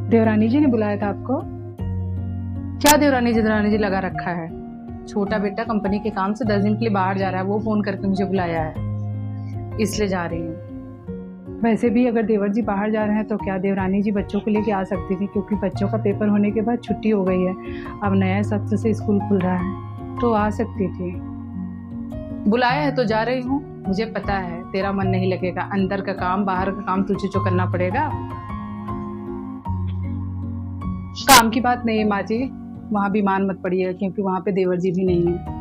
देवरानी जी ने बुलाया था आपको? क्या देवरानी जी लगा रखा है। छोटा बेटा कंपनी के काम से 10 दिन के लिए बाहर जा रहा है, वो फोन करके मुझे बुलाया है, इसलिए जा रही हूँ। वैसे भी अगर देवर जी बाहर जा रहे हैं तो क्या देवरानी जी बच्चों को लेके आ सकती थी, क्योंकि बच्चों का पेपर होने के बाद छुट्टी हो गई है, अब नया सत्र से स्कूल खुल रहा है, तो आ सकती थी। बुलाया है तो जा रही हूँ। मुझे पता है तेरा मन नहीं लगेगा, अंदर का काम बाहर का काम तुझे जो करना पड़ेगा। काम की बात नहीं है माँ जी, वहाँ बीमार मत पड़िएगा, क्योंकि वहाँ पे देवर जी भी नहीं है।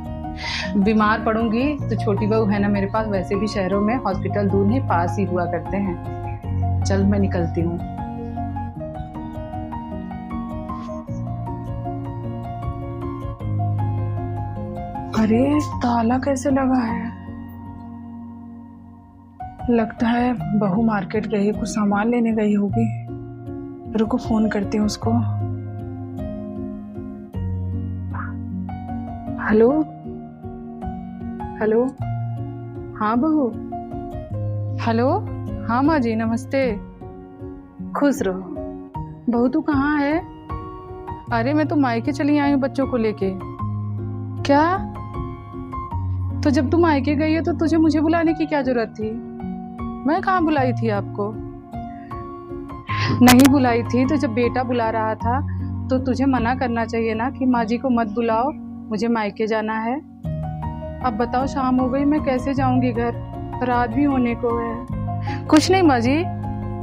बीमार पड़ूंगी तो छोटी बहू है ना मेरे पास, वैसे भी शहरों में हॉस्पिटल दूर नहीं पास ही हुआ करते हैं। चल मैं निकलती हूँ। अरे ताला कैसे लगा है? लगता है बहू मार्केट गई, कुछ सामान लेने गई होगी। रुको फोन करती हूँ उसको। हेलो हेलो, हाँ बहू। हेलो, हाँ माँ जी नमस्ते। खुश रहो। बहू तू कहाँ है? अरे मैं तो मायके चली आई हूँ बच्चों को लेके। क्या? तो जब तुम मायके गई हो तो तुझे मुझे बुलाने की क्या जरूरत थी? मैं कहाँ बुलाई थी आपको? नहीं बुलाई थी तो जब बेटा बुला रहा था तो तुझे मना करना चाहिए ना कि माँ जी को मत बुलाओ, मुझे मायके जाना है। अब बताओ शाम हो गई, मैं कैसे जाऊंगी घर, रात भी होने को है। कुछ नहीं माँ जी,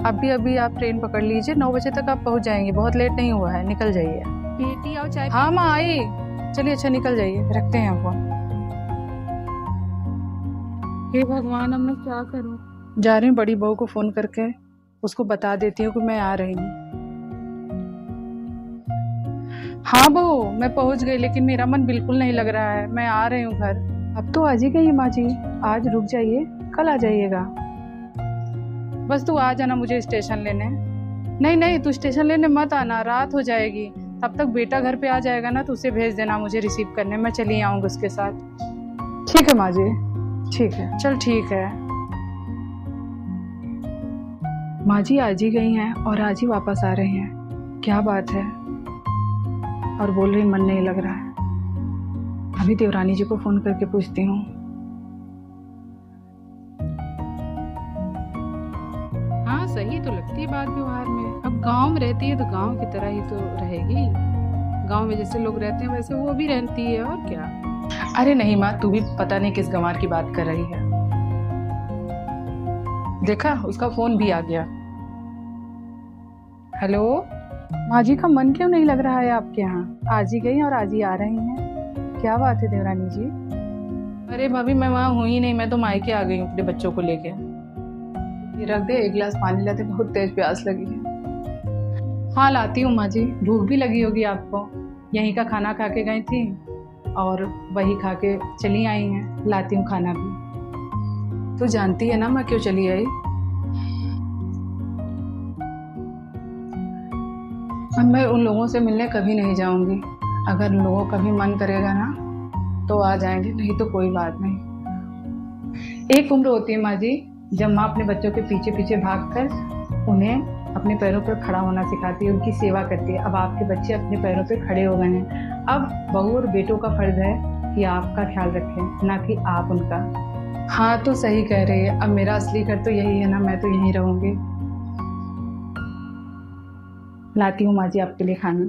अभी आप ट्रेन पकड़ लीजिए, 9 बजे तक आप पहुँच जाएंगे, बहुत लेट नहीं हुआ है, निकल जाइए। बेटी आओ चाय। हाँ माँ आई। चलिए अच्छा निकल जाइए, रखते हैं फोन। हे भगवान, अब मैं क्या करूं? जा रही हूँ बड़ी बहू को फोन करके, उसको बता देती हूँ कि मैं आ रही हूँ। हाँ बहू मैं पहुंच गई, लेकिन मेरा मन बिल्कुल नहीं लग रहा है, मैं आ रही हूँ घर। अब तो आज ही गई माँ जी, आज रुक जाइए, कल आ जाइएगा। बस तू आ जाना मुझे स्टेशन लेने। नहीं तू स्टेशन लेने मत आना, रात हो जाएगी, तब तक बेटा घर पे आ जाएगा ना तो उसे भेज देना मुझे रिसीव करने, मैं चली आऊंगी उसके साथ। ठीक है माँ जी, ठीक है, चल ठीक है। माँ जी आज ही गई हैं और आज ही वापस आ रही हैं, क्या बात है? और बोल रही मन नहीं लग रहा है। अभी देवरानी जी को फोन करके पूछती हूँ। हाँ सही तो लगती है बात व्यवहार में। अब गांव में रहती है तो गांव की तरह ही तो रहेगी, गांव में जैसे लोग रहते हैं वैसे वो भी रहती है, और क्या। अरे नहीं माँ, तू भी पता नहीं किस गंवार की बात कर रही है। देखा उसका फोन भी आ गया। हेलो, माँ जी का मन क्यों नहीं लग रहा है आपके यहाँ? आज ही गई और आज ही आ रही हैं, क्या बात है देवरानी जी? अरे भाभी मैं वहाँ हुई नहीं, मैं तो मायके आ गई हूँ अपने बच्चों को लेके। ये रख दे, एक गिलास पानी लाते, बहुत तेज प्यास लगी है। हाँ लाती हूँ माँ जी, भूख भी लगी होगी आपको, यहीं का खाना खा के गई थी और वही खा के चली आई हैं, लाती हूँ खाना भी। तू जानती है ना मैं क्यों चली आई? अब मैं उन लोगों से मिलने कभी नहीं जाऊंगी, अगर उन लोगों का भी मन करेगा ना तो आ जाएंगे, नहीं तो कोई बात नहीं। एक उम्र होती है माँ जी जब माँ अपने बच्चों के पीछे पीछे भागकर उन्हें अपने पैरों पर खड़ा होना सिखाती है, उनकी सेवा करती है। अब आपके बच्चे अपने पैरों पर खड़े हो गए हैं, अब बहू और बेटों का फर्ज है कि आपका ख्याल रखें, ना कि आप उनका। हाँ तो सही कह रही है, अब मेरा असली घर तो यही है ना, मैं तो यहीं रहूंगी। लाती हूँ माँ जी आपके लिए खाना।